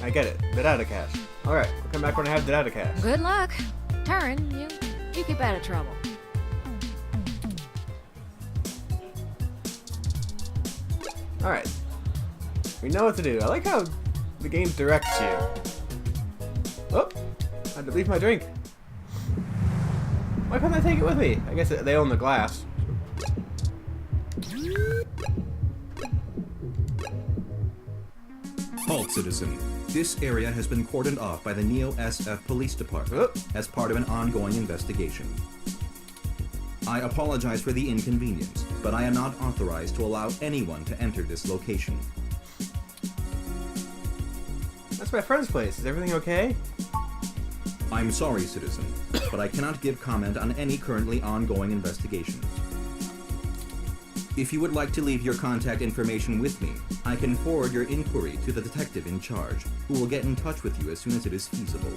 I get it. The data cache. Alright, I'll come back when I have the data cache. Good luck. Turin, you keep out of trouble. Alright. We know what to do. I like how the game directs you. Oh! I had to leave my drink. Why couldn't I take it with me? I guess they own the glass. Halt, citizen. This area has been cordoned off by the Neo-SF Police Department as part of an ongoing investigation. I apologize for the inconvenience, but I am not authorized to allow anyone to enter this location. That's my friend's place. Is everything okay? I'm sorry, citizen, but I cannot give comment on any currently ongoing investigations. If you would like to leave your contact information with me, I can forward your inquiry to the detective in charge, who will get in touch with you as soon as it is feasible.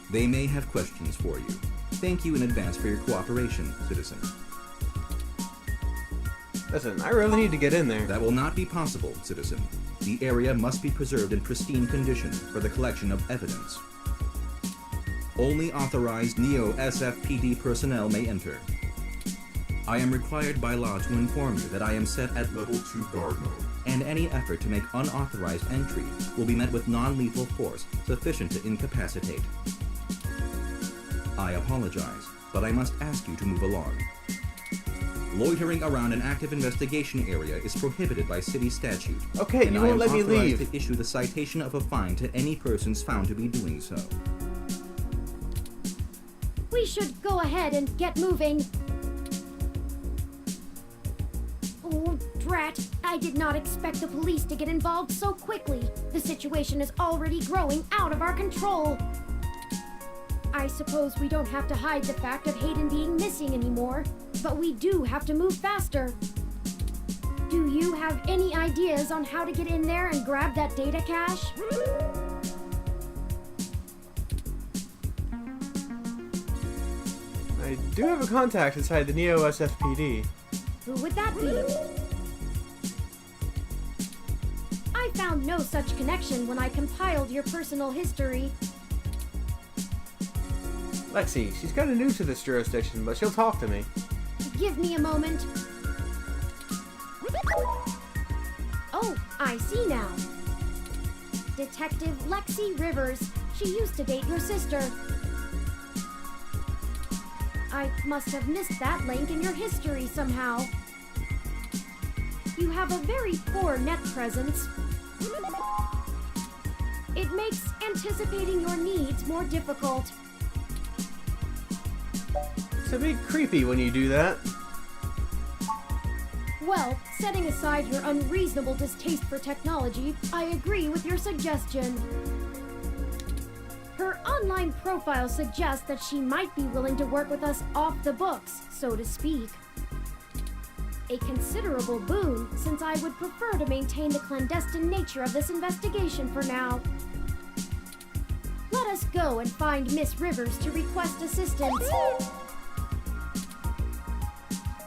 They may have questions for you. Thank you in advance for your cooperation, citizen. Listen, I really need to get in there. That will not be possible, citizen. The area must be preserved in pristine condition for the collection of evidence. Only authorized Neo-SFPD personnel may enter. I am required by law to inform you that I am set at Level 2 Guard Mode, and any effort to make unauthorized entry will be met with non-lethal force sufficient to incapacitate. I apologize, but I must ask you to move along. Loitering around an active investigation area is prohibited by city statute. Okay, and you I won't am let me authorized leave. to issue the citation of a fine to any persons found to be doing so. We should go ahead and get moving. Oh, drat. I did not expect the police to get involved so quickly. The situation is already growing out of our control. I suppose we don't have to hide the fact of Hayden being missing anymore, but we do have to move faster. Do you have any ideas on how to get in there and grab that data cache? I do have a contact inside the Neo-SFPD. Who would that be? I found no such connection when I compiled your personal history. Lexi, she's kinda new to this jurisdiction, but she'll talk to me. Give me a moment. Oh, I see now. Detective Lexi Rivers. She used to date your sister. I must have missed that link in your history somehow. You have a very poor net presence. It makes anticipating your needs more difficult. It's a bit creepy when you do that. Well, setting aside your unreasonable distaste for technology, I agree with your suggestion. Her online profile suggests that she might be willing to work with us off the books, so to speak. A considerable boon, since I would prefer to maintain the clandestine nature of this investigation for now. Let us go and find Miss Rivers to request assistance.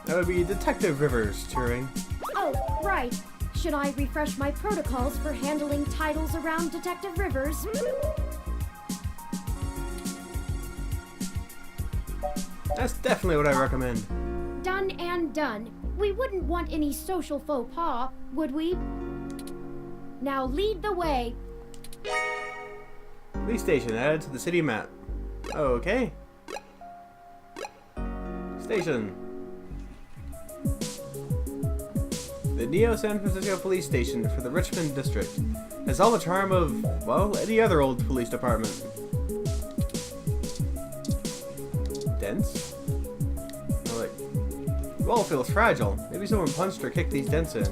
That would be Detective Rivers, Turing. Oh, right. Should I refresh my protocols for handling titles around Detective Rivers? That's definitely what I recommend. Done and done. We wouldn't want any social faux pas, would we? Now lead the way. Police station added to the city map. Okay. Station. The Neo San Francisco Police Station for the Richmond District has all the charm of, well, any other old police department. Dents? Oh, like, the wall feels fragile. Maybe someone punched or kicked these dents in.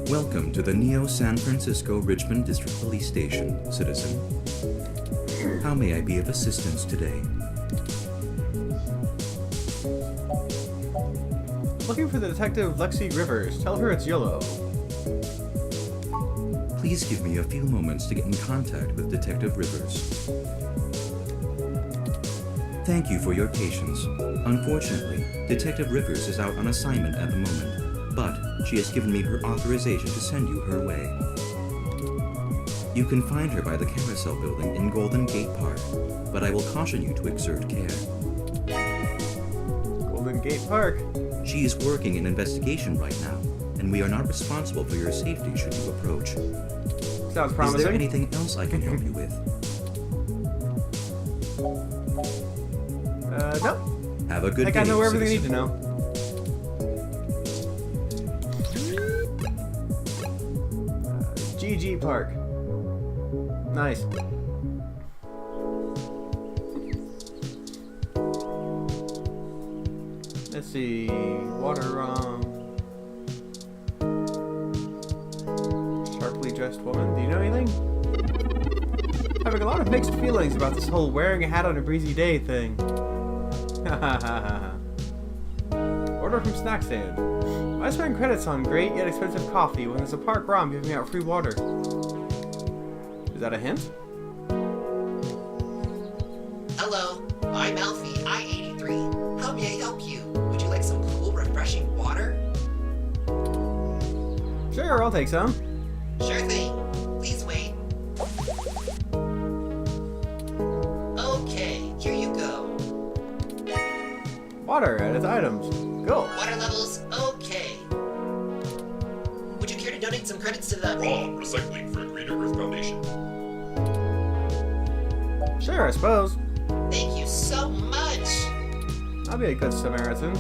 Welcome to the Neo San Francisco Richmond District Police Station, citizen. How may I be of assistance today? Looking for the detective Lexi Rivers. Tell her it's YOLO. Please give me a few moments to get in contact with Detective Rivers. Thank you for your patience. Unfortunately, Detective Rivers is out on assignment at the moment, but She has given me her authorization to send you her way. You can find her by the Carousel Building in Golden Gate Park, but I will caution you to exert care. Golden Gate Park. She is working an investigation right now, and we are not responsible for your safety should you approach. Sounds Is promising. there anything else I can help you with? No. Have a good I day, think I know everything I need to citizen. know. GG Park. Nice. Let's see. Water, sharply dressed woman. Do you know anything? Having a lot of mixed feelings about this whole wearing a hat on a breezy day thing. Order from snack stand. Why spend credits on great yet expensive coffee when there's a park ROM giving out free water? Is that a hint? Hello, I'm Alfie, I-83. How may I help you? Would you like some cool, refreshing water? Sure, I'll take some. Sure thing. Please wait. Okay, here you go. Water at its items. Go. Water levels, okay. Would you care to donate some credits to the... ROM recycling for a Greater Earth Foundation. Sure, I suppose. Thank you so much! I'll be a good Samaritan.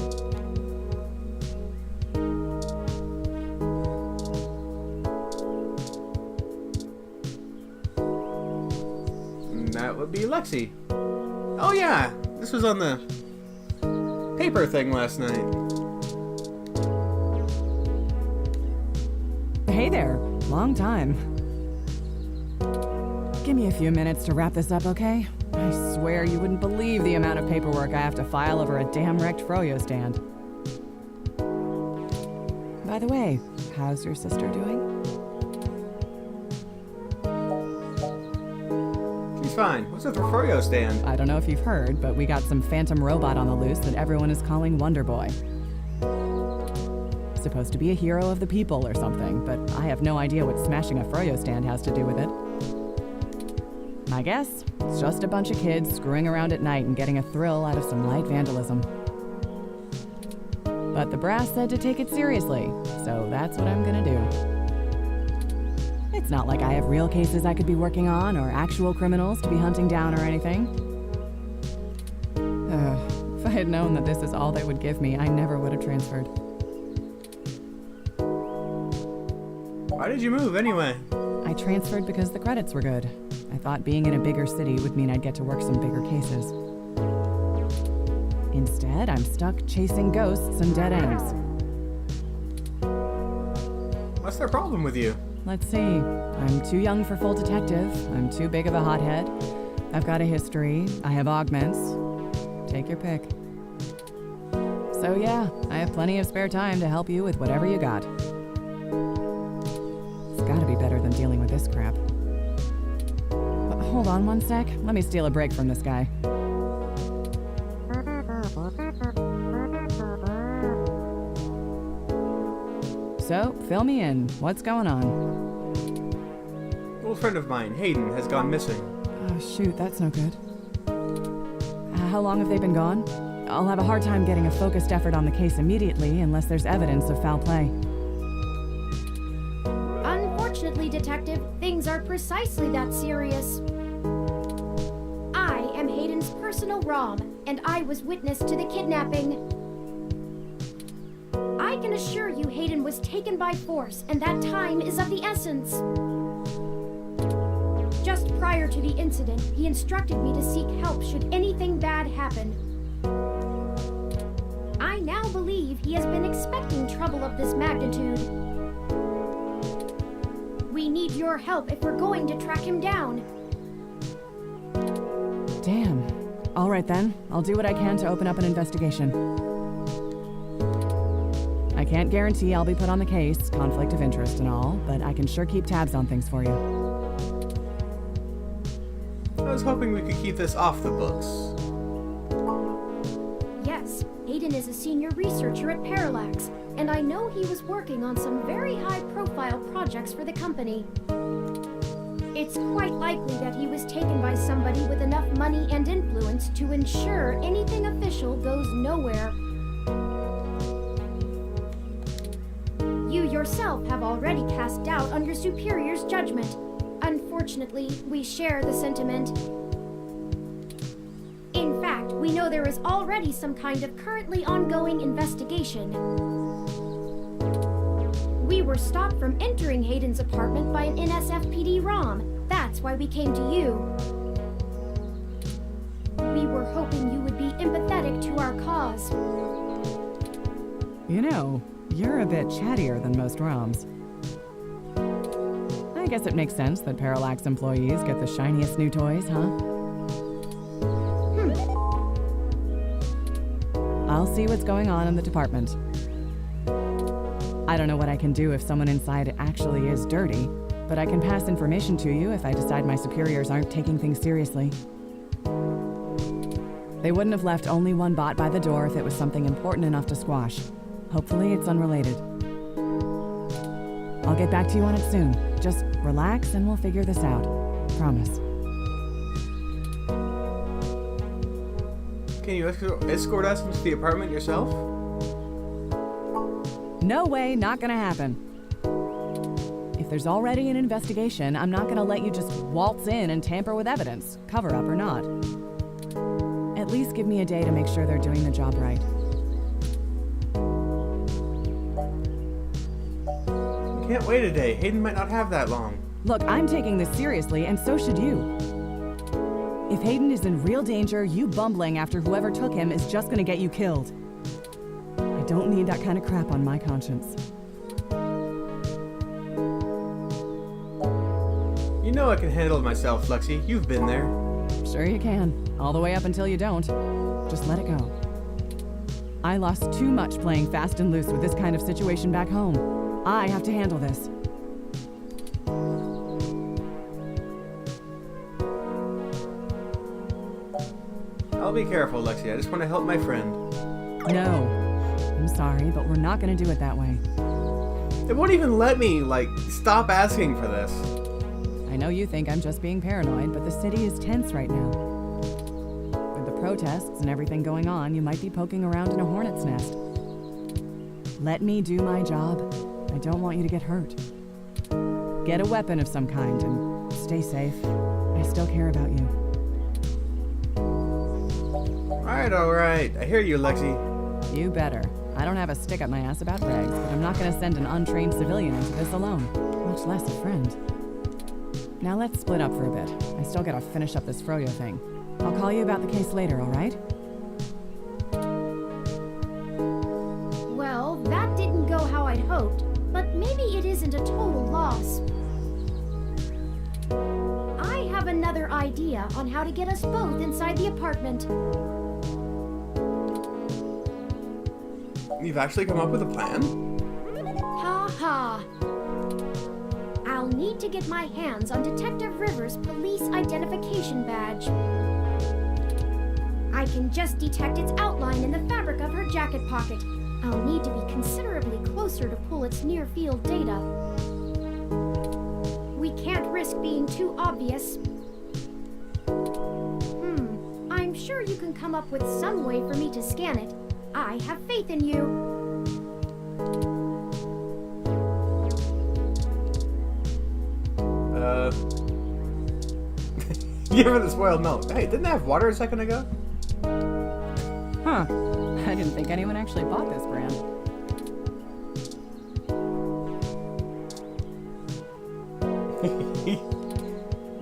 And that would be Lexi. Oh yeah, this was on the paper thing last night. Hey there. Long time. Give me a few minutes to wrap this up, okay? I swear you wouldn't believe the amount of paperwork I have to file over a damn wrecked froyo stand. By the way, how's your sister doing? She's fine. What's with the froyo stand? I don't know if you've heard, but we got some phantom robot on the loose that everyone is calling Wonder Boy. Supposed to be a hero of the people or something, but I have no idea what smashing a froyo stand has to do with it. My guess? It's just a bunch of kids screwing around at night and getting a thrill out of some light vandalism. But the brass said to take it seriously, so that's what I'm gonna do. It's not like I have real cases I could be working on or actual criminals to be hunting down or anything. If I had known that this is all they would give me, I never would have transferred. Why did you move anyway? I transferred because the credits were good. I thought being in a bigger city would mean I'd get to work some bigger cases. Instead, I'm stuck chasing ghosts and dead ends. What's their problem with you? Let's see. I'm too young for full detective. I'm too big of a hothead. I've got a history. I have augments. Take your pick. So yeah, I have plenty of spare time to help you with whatever you got. It's gotta be better than dealing with this crap. Hold on one sec. Let me steal a break from this guy. So, fill me in. What's going on? An old friend of mine, Hayden, has gone missing. Oh, shoot, that's no good. How long have they been gone? I'll have a hard time getting a focused effort on the case immediately unless there's evidence of foul play. Unfortunately, Detective, things are precisely that serious. I am Hayden's personal ROM, and I was witness to the kidnapping. I can assure you Hayden was taken by force, and that time is of the essence. Just prior to the incident, he instructed me to seek help should anything bad happen. I now believe he has been expecting trouble of this magnitude. We need your help if we're going to track him down. Damn. All right then. I'll do what I can to open up an investigation. I can't guarantee I'll be put on the case, conflict of interest and all, but I can sure keep tabs on things for you. I was hoping we could keep this off the books. Yes, Hayden is a senior researcher at Parallax. and I know he was working on some very high-profile projects for the company. It's quite likely that he was taken by somebody with enough money and influence to ensure anything official goes nowhere. You yourself have already cast doubt on your superior's judgment. Unfortunately, we share the sentiment. In fact, we know there is already some kind of currently ongoing investigation. We were stopped from entering Hayden's apartment by an NSFPD ROM. That's why we came to you. We were hoping you would be empathetic to our cause. You know, you're a bit chattier than most ROMs. I guess it makes sense that Parallax employees get the shiniest new toys, huh? I'll see what's going on in the department. I don't know what I can do if someone inside actually is dirty, but I can pass information to you if I decide my superiors aren't taking things seriously. They wouldn't have left only one bot by the door if it was something important enough to squash. Hopefully it's unrelated. I'll get back to you on it soon. Just relax and we'll figure this out. Promise. Can you escort us into the apartment yourself? No way, not gonna happen. If there's already an investigation, I'm not gonna let you just waltz in and tamper with evidence, cover up or not. At least give me a day to make sure they're doing the job right. Can't wait a day. Hayden might not have that long. Look, I'm taking this seriously, and so should you. If Hayden is in real danger, you bumbling after whoever took him is just gonna get you killed. I don't need that kind of crap on my conscience. You know I can handle it myself, Flexi. You've been there. Sure you can. All the way up until you don't. Just let it go. I lost too much playing fast and loose with this kind of situation back home. I have to handle this. I'll be careful, Lexi. I just want to help my friend. No. I'm sorry, but we're not gonna do it that way. They won't even let me, stop asking for this. I know you think I'm just being paranoid, but the city is tense right now. With the protests and everything going on, you might be poking around in a hornet's nest. Let me do my job. I don't want you to get hurt. Get a weapon of some kind and stay safe. I still care about you. Alright. I hear you, Lexi. You better. I don't have a stick up my ass about regs, but I'm not gonna send an untrained civilian into this alone, much less a friend. Now let's split up for a bit. I still gotta finish up this Froyo thing. I'll call you about the case later, alright? Well, that didn't go how I'd hoped, but maybe it isn't a total loss. I have another idea on how to get us both inside the apartment. You've actually come up with a plan? Ha ha. I'll need to get my hands on Detective Rivers' police identification badge. I can just detect its outline in the fabric of her jacket pocket. I'll need to be considerably closer to pull its near-field data. We can't risk being too obvious. I'm sure you can come up with some way for me to scan it. I have faith in you. Give her the spoiled milk. Hey, didn't I have water a second ago? Huh. I didn't think anyone actually bought this brand.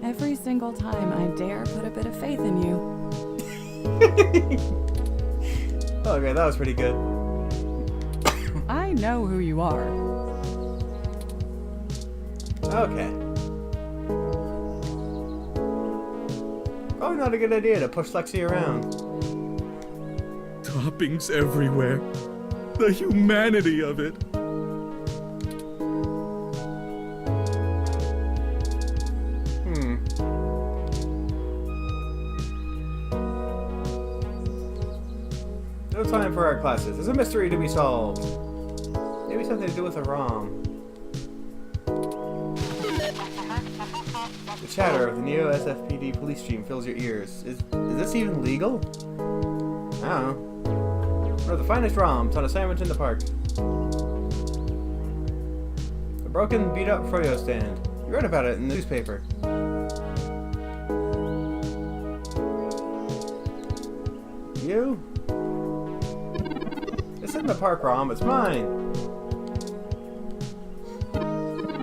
Every single time I dare put a bit of faith in you. Okay, that was pretty good. I know who you are. Okay. Probably not a good idea to push Lexi around. Toppings everywhere. The humanity of it. No time for our classes. There's a mystery to be solved. something to do with a ROM. The chatter of the Neo SFPD police team fills your ears. Is this even legal? I don't know. One of the finest ROMs on assignment in the park. A broken, beat-up froyo stand. You read about it in the newspaper. You? This isn't the park ROM, it's mine!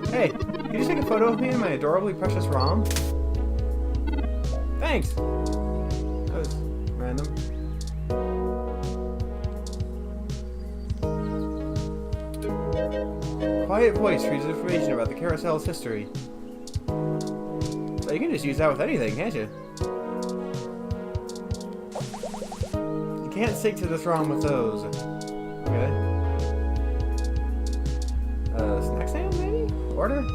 Hey, can you take a photo of me and my adorably precious ROM? Thanks! That was random. Quiet voice reads information about the carousel's history. So you can just use that with anything, can't you? You can't sync to this ROM with those. Okay. Snack stand, maybe? Order?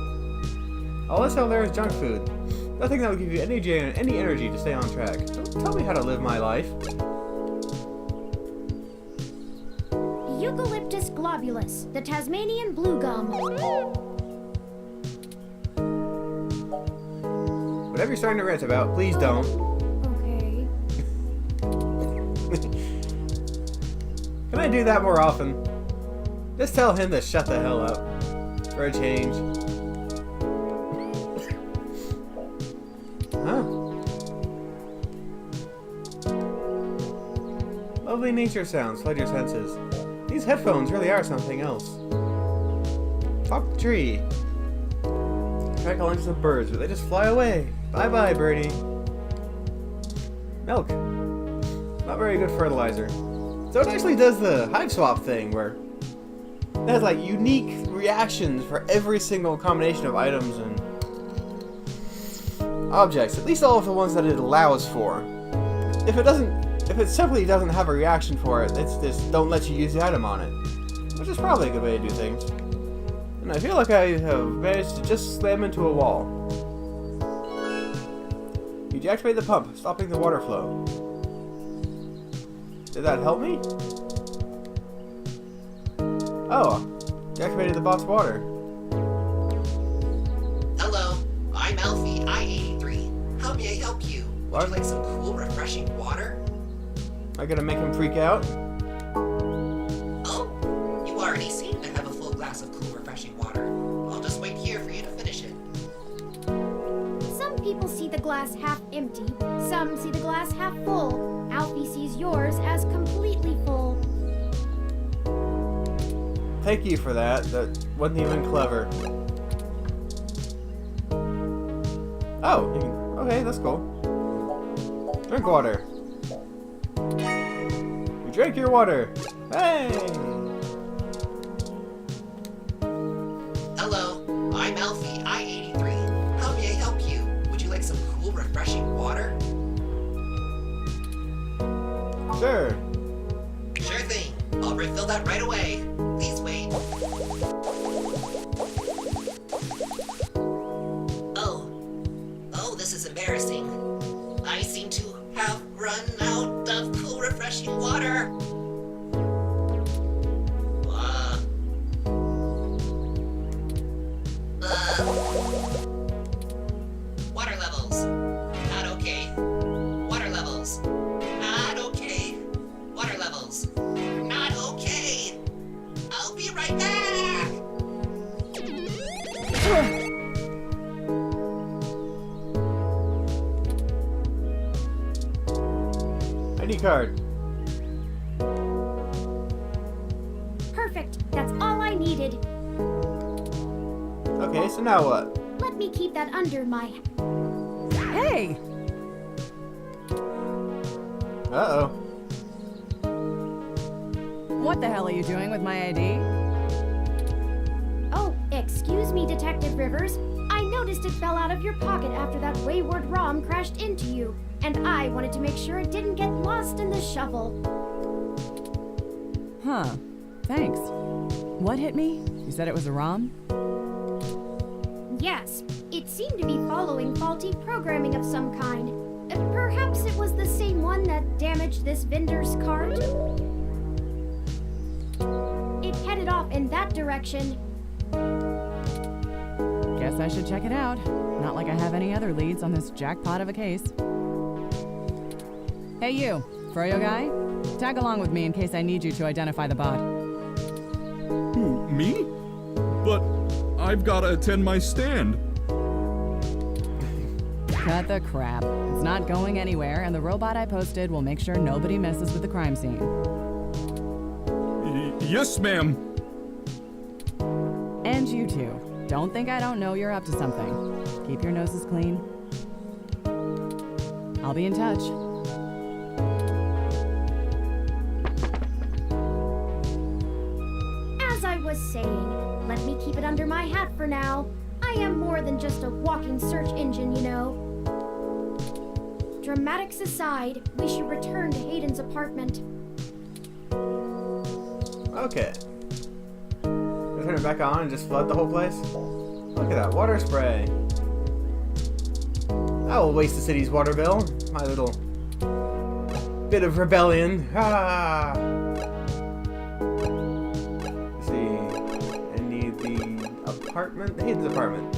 All I sell there is junk food. Nothing that will give you any energy to stay on track. Don't tell me how to live my life. Eucalyptus globulus, the Tasmanian blue gum. Whatever you're starting to rant about, please don't. Okay. Can I do that more often? Just tell him to shut the hell up. For a change. Huh? Lovely nature sounds flood your senses. These headphones really are something else. Talk the tree. Track along some birds, but they just fly away. Bye-bye, birdie. Milk. Not very good fertilizer. So it actually does the hive swap thing where it has like unique reactions for every single combination of items and objects. At least all of the ones that it allows for. If it simply doesn't have a reaction for it, it's just don't let you use the item on it. Which is probably a good way to do things. And I feel like I have managed to just slam into a wall. You deactivate the pump, stopping the water flow. Did that help me? Oh, deactivated the box water. Hello, I'm Alfie, I-83. How may I help you? Would you like some cool, refreshing water? Am I gonna make him freak out? Oh, you already seem to have a full glass of cool, refreshing water. I'll just wait here for you to finish it. Some people see the glass half empty, some see the glass half full. Alfie sees yours as completely full. Thank you for that. That wasn't even clever. Oh, okay, that's cool. Drink water. You drank your water. Hey! Hello, I'm Alfie, I-83. How may I help you? Would you like some cool, refreshing water? Sure. Sure thing. I'll refill that right away. Please wait. Oh, this is embarrassing. I seem to have run out of cool, refreshing water. Water levels. Not okay. Water levels. Not okay. Water levels. Not okay. I'll be right back. ID card. Perfect, that's all I needed. Okay, so now what? Let me keep that under my... Hey! Uh-oh. What the hell are you doing with my ID? Oh, excuse me, Detective Rivers. I noticed it fell out of your pocket after that wayward ROM crashed into you, and I wanted to make sure it didn't get lost in the shuffle. Huh. Thanks. What hit me? You said it was a ROM? Yes, it seemed to be following faulty programming of some kind. Perhaps it was the same one that damaged this vendor's cart? It headed headed off in that direction. Guess I should check it out. Not like I have any other leads on this jackpot of a case. Hey you, Froyo guy? Tag along with me in case I need you to identify the bot. Who, me? But I've gotta attend my stand. Cut the crap. It's not going anywhere, and the robot I posted will make sure nobody messes with the crime scene. Yes, ma'am. And you two. Don't think I don't know you're up to something. Keep your noses clean. I'll be in touch. As I was saying, let me keep it under my hat for now. I am more than just a walking search engine, you know. Dramatics aside, we should return to Hayden's apartment. Okay. Turn it back on and just flood the whole place? Look at that water spray. I will waste the city's water bill. My little bit of rebellion. Ah! Let's see. I need the apartment. Hayden's apartment.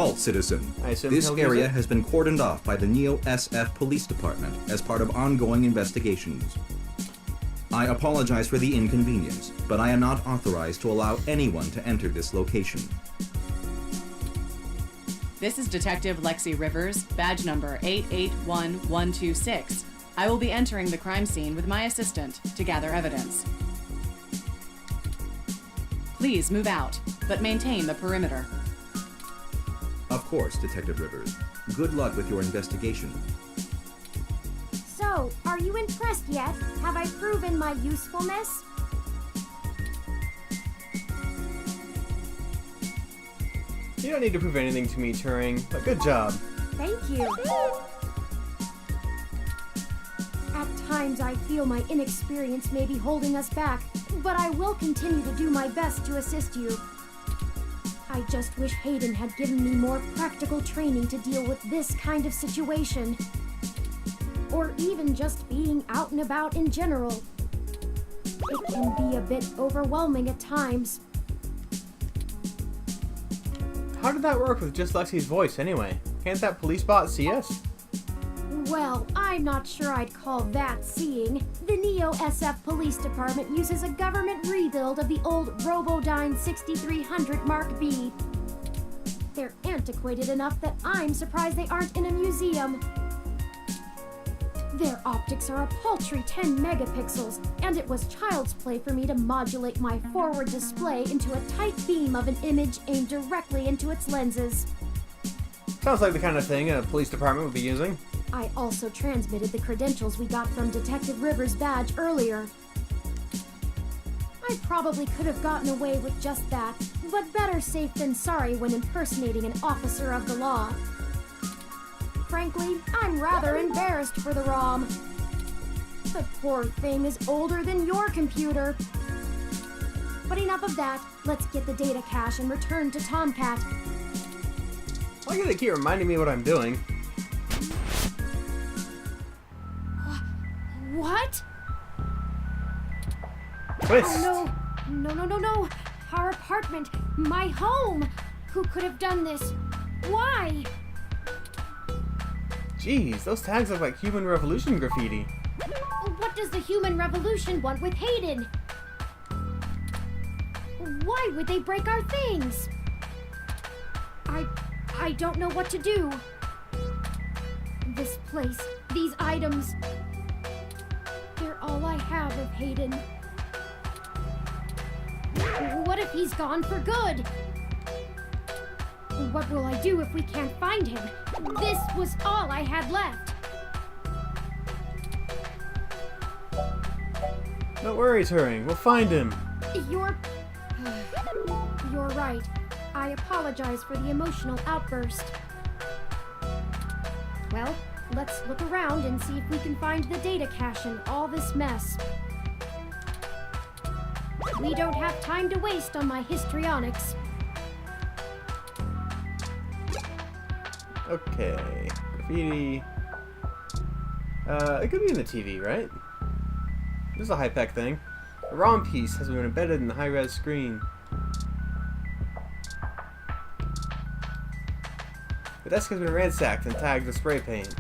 Halt, citizen. I assume This he'll use area it? has been cordoned off by the Neo SF Police Department as part of ongoing investigations. I apologize for the inconvenience, but I am not authorized to allow anyone to enter this location. This is Detective Lexi Rivers, badge number 881126. I will be entering the crime scene with my assistant to gather evidence. Please move out, but maintain the perimeter. Of course, Detective Rivers. Good luck with your investigation. So, are you impressed yet? Have I proven my usefulness? You don't need to prove anything to me, Turing, but good job. Thank you. At times I feel my inexperience may be holding us back, but I will continue to do my best to assist you. I just wish Hayden had given me more practical training to deal with this kind of situation. Or even just being out and about in general. It can be a bit overwhelming at times. How did that work with just Lexi's voice, anyway? Can't that police bot see us? Well, I'm not sure I'd call that seeing. The Neo SF Police Department uses a government rebuild of the old Robodyne 6300 Mark B. They're antiquated enough that I'm surprised they aren't in a museum. Their optics are a paltry 10 megapixels, and it was child's play for me to modulate my forward display into a tight beam of an image aimed directly into its lenses. Sounds like the kind of thing a police department would be using. I also transmitted the credentials we got from Detective Rivers' badge earlier. I probably could have gotten away with just that, but better safe than sorry when impersonating an officer of the law. Frankly, I'm rather embarrassed for the ROM. The poor thing is older than your computer. But enough of that, let's get the data cache and return to Tomcat. Why do they keep reminding me what I'm doing? What? Twist! Oh no. Our apartment, my home. Who could have done this? Why? Jeez, those tags look like Human Revolution graffiti. What does the human revolution want with Hayden? Why would they break our things? I don't know what to do. This place, these items, they're all I have of Hayden. What if he's gone for good? What will I do if we can't find him? This was all I had left. Don't worry, Turing. We'll find him. You're right. I apologize for the emotional outburst. Well, let's look around and see if we can find the data cache in all this mess. We don't have time to waste on my histrionics. Okay. Graffiti. It could be in the TV, right? This is a high-tech thing. A ROM piece has been embedded in the high-res screen. The desk has been ransacked and tagged with spray paint.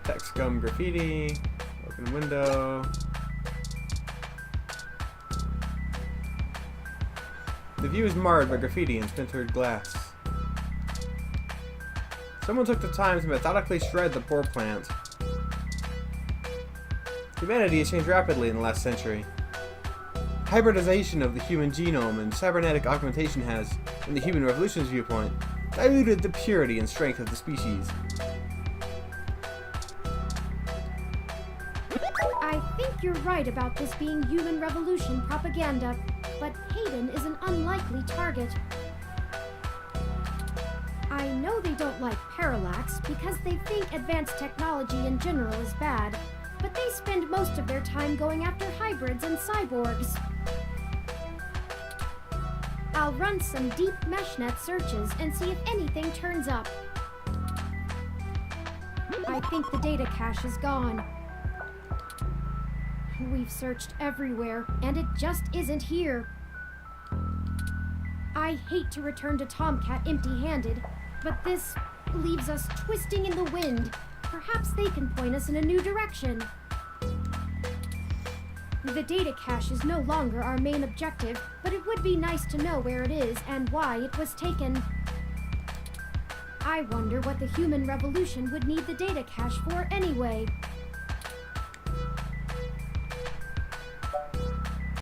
Text gum graffiti. Open window. The view is marred by graffiti and splintered glass. Someone took the time to methodically shred the poor plant. Humanity has changed rapidly in the last century. Hybridization of the human genome and cybernetic augmentation has, in the human revolution's viewpoint, diluted the purity and strength of the species. I think you're right about this being human revolution propaganda, but Hayden is an unlikely target. I know they don't like Parallax because they think advanced technology in general is bad, but they spend most of their time going after hybrids and cyborgs. I'll run some deep meshnet searches and see if anything turns up. I think the data cache is gone. We've searched everywhere, and it just isn't here. I hate to return to Tomcat empty-handed, but this leaves us twisting in the wind. Perhaps they can point us in a new direction. The data cache is no longer our main objective, but it would be nice to know where it is and why it was taken. I wonder what the human revolution would need the data cache for anyway.